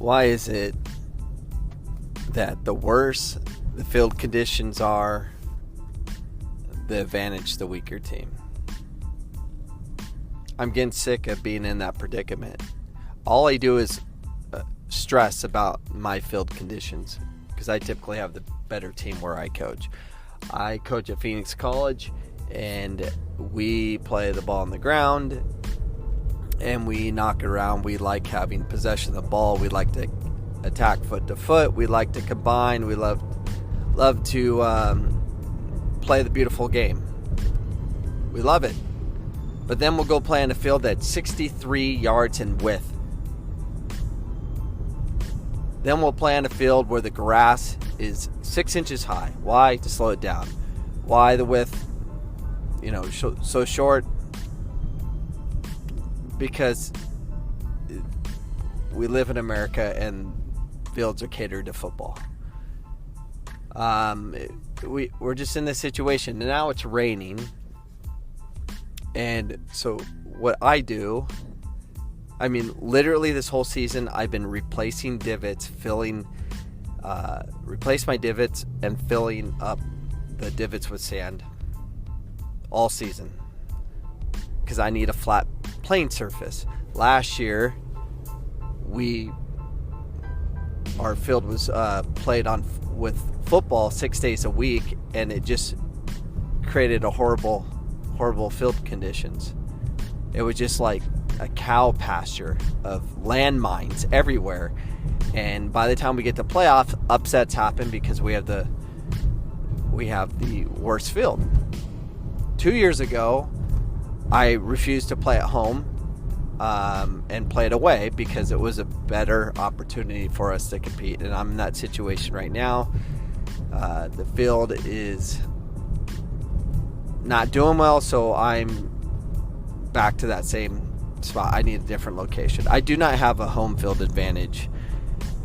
Why is it that the worse the field conditions are, the advantage the weaker team? I'm getting sick of being in that predicament. All I do is stress about my field conditions because I typically have the better team where I coach. I coach at Phoenix College, and we play the ball on the ground, and we knock it around. We like having possession of the ball. We like to attack foot to foot. We like to combine. We love to play the beautiful game. We love it. But then we'll go play on a field that's 63 yards in width. Then we'll play on a field where the grass is 6 inches high. Why? To slow it down. Why the width, so short? Because we live in America and fields are catered to football. We're just in this situation. And now it's raining. And so what I do, literally this whole season, I've been replacing divots, replace my divots and filling up the divots with sand all season because I need a flat playing surface. Last year, our field was played on with football 6 days a week, and it just created a horrible field conditions. It was just like a cow pasture of landmines everywhere. And by the time we get to playoff, upsets happen because we have the worst field. 2 years ago, I refused to play at home and played away because it was a better opportunity for us to compete. And I'm in that situation right now. The field is not doing well, so I'm back to that same spot. I need a different location. I do not have a home field advantage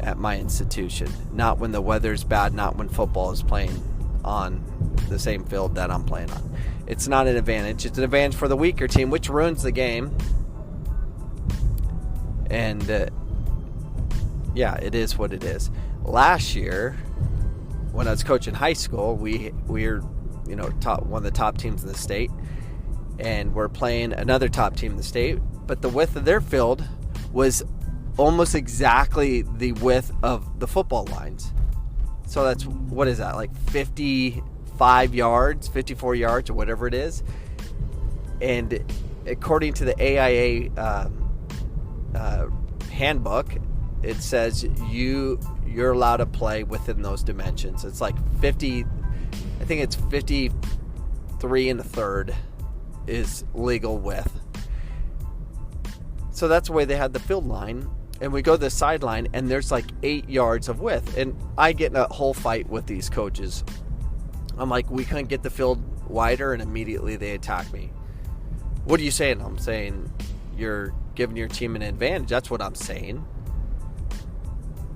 at my institution. Not when the weather's bad, not when football is playing on the same field that I'm playing on. It's not an advantage. It's an advantage for the weaker team, which ruins the game. And it is what it is. Last year, when I was coaching high school, we were one of the top teams in the state, and we're playing another top team in the state, but the width of their field was almost exactly the width of the football lines. So that's, what is that, like 55 yards, 54 yards, or whatever it is. And according to the AIA handbook, it says you're allowed to play within those dimensions. It's like 50, I think it's 53 and a third is legal width. So that's the way they had the field line. And we go to the sideline, and there's like 8 yards of width. And I get in a whole fight with these coaches. I'm like, we couldn't get the field wider, and immediately they attack me. What are you saying? I'm saying you're giving your team an advantage. That's what I'm saying.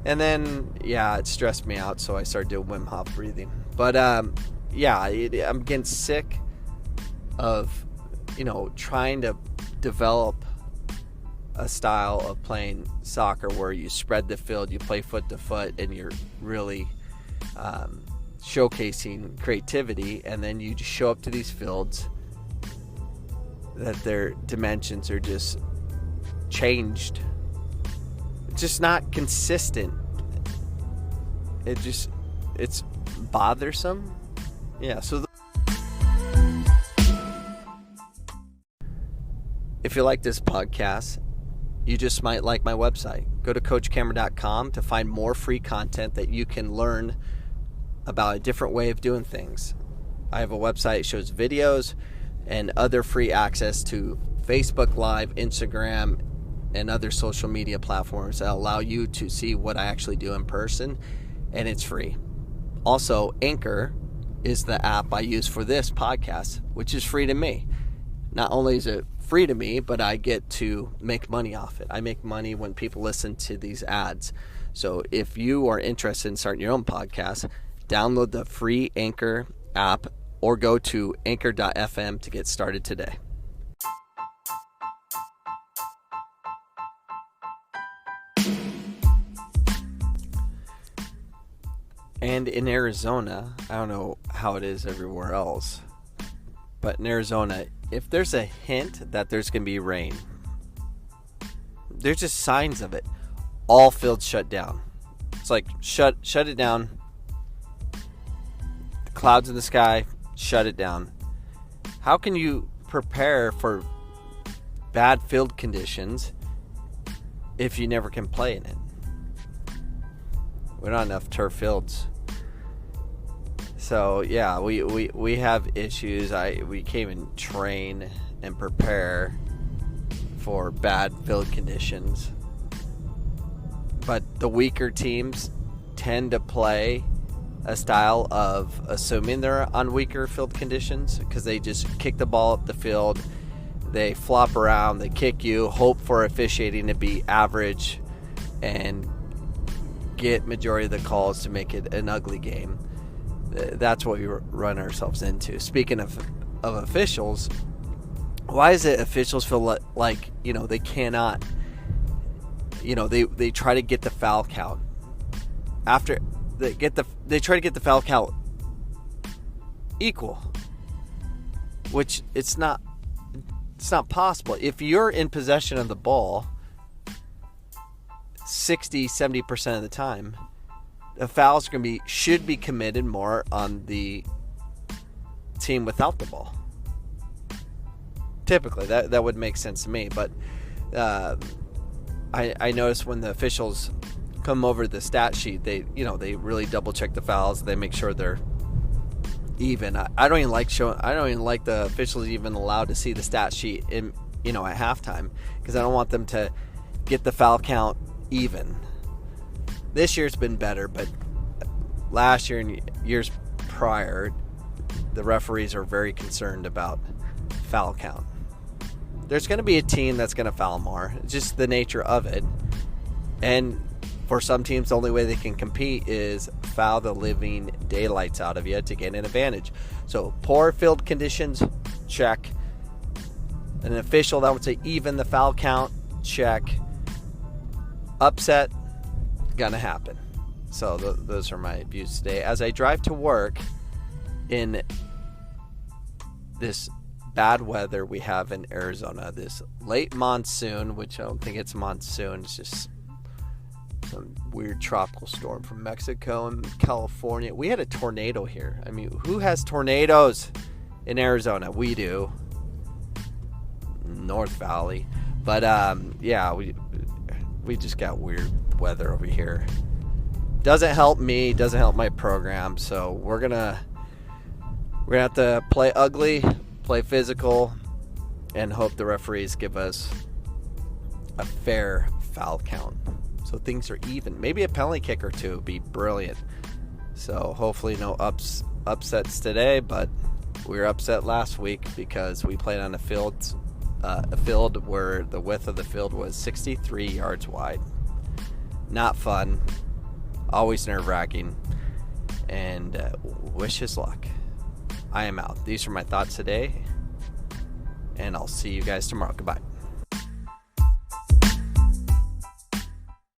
And then, it stressed me out, so I started doing Wim Hof breathing. But, I'm getting sick of, trying to develop a style of playing soccer where you spread the field, you play foot to foot, and you're really showcasing creativity, and then you just show up to these fields that their dimensions are just changed. It's just not consistent. It's bothersome. So if you like this podcast, you just might like my website. Go to coachcameron.com to find more free content that you can learn about a different way of doing things. I have a website that shows videos and other free access to Facebook Live, Instagram, and other social media platforms that allow you to see what I actually do in person, and it's free. Also, Anchor is the app I use for this podcast, which is free to me. Not only is it free to me, but I get to make money off it. I make money when people listen to these ads. So if you are interested in starting your own podcast, download the free Anchor app or go to anchor.fm to get started today. And in Arizona, I don't know how it is everywhere else, but in Arizona, if there's a hint that there's going to be rain, there's just signs of it. All fields shut down. It's like shut it down. The clouds in the sky, shut it down. How can you prepare for bad field conditions if you never can play in it? We don't have enough turf fields. So yeah, we have issues. We can't even train and prepare for bad field conditions. But the weaker teams tend to play a style of assuming they're on weaker field conditions because they just kick the ball up the field, they flop around, they kick you, hope for officiating to be average, and get majority of the calls to make it an ugly game. That's what we run ourselves into. Speaking of officials, why is it officials feel like they cannot, they try to get the foul count after they try to get the foul count equal, which it's not possible. If you're in possession of the ball 60-70% of the time, the fouls should be committed more on the team without the ball. Typically, that would make sense to me. But I notice when the officials come over the stat sheet, they really double check the fouls. They make sure they're even. I don't even like the officials even allowed to see the stat sheet at halftime, because I don't want them to get the foul count even. This year's been better, but last year and years prior, the referees are very concerned about foul count. There's going to be a team that's going to foul more. It's just the nature of it. And for some teams, the only way they can compete is foul the living daylights out of you to get an advantage. So poor field conditions, check. An official that would say even the foul count, check. Upset, gonna happen. So those are my views today as I drive to work in this bad weather we have in Arizona. This late monsoon, which I don't think it's monsoon, it's just some weird tropical storm from Mexico and California. We had a tornado here. I mean, who has tornadoes in Arizona? We do. North Valley. But yeah, we just got weird weather over here. Doesn't help me, doesn't help my program. So we're gonna have to play ugly, play physical, and hope the referees give us a fair foul count so things are even. Maybe a penalty kick or two would be brilliant. So hopefully no upsets today, but we were upset last week because we played on a field where the width of the field was 63 yards wide. Not fun. Always nerve-wracking. And wish us luck. I am out. These are my thoughts today, and I'll see you guys tomorrow. Goodbye.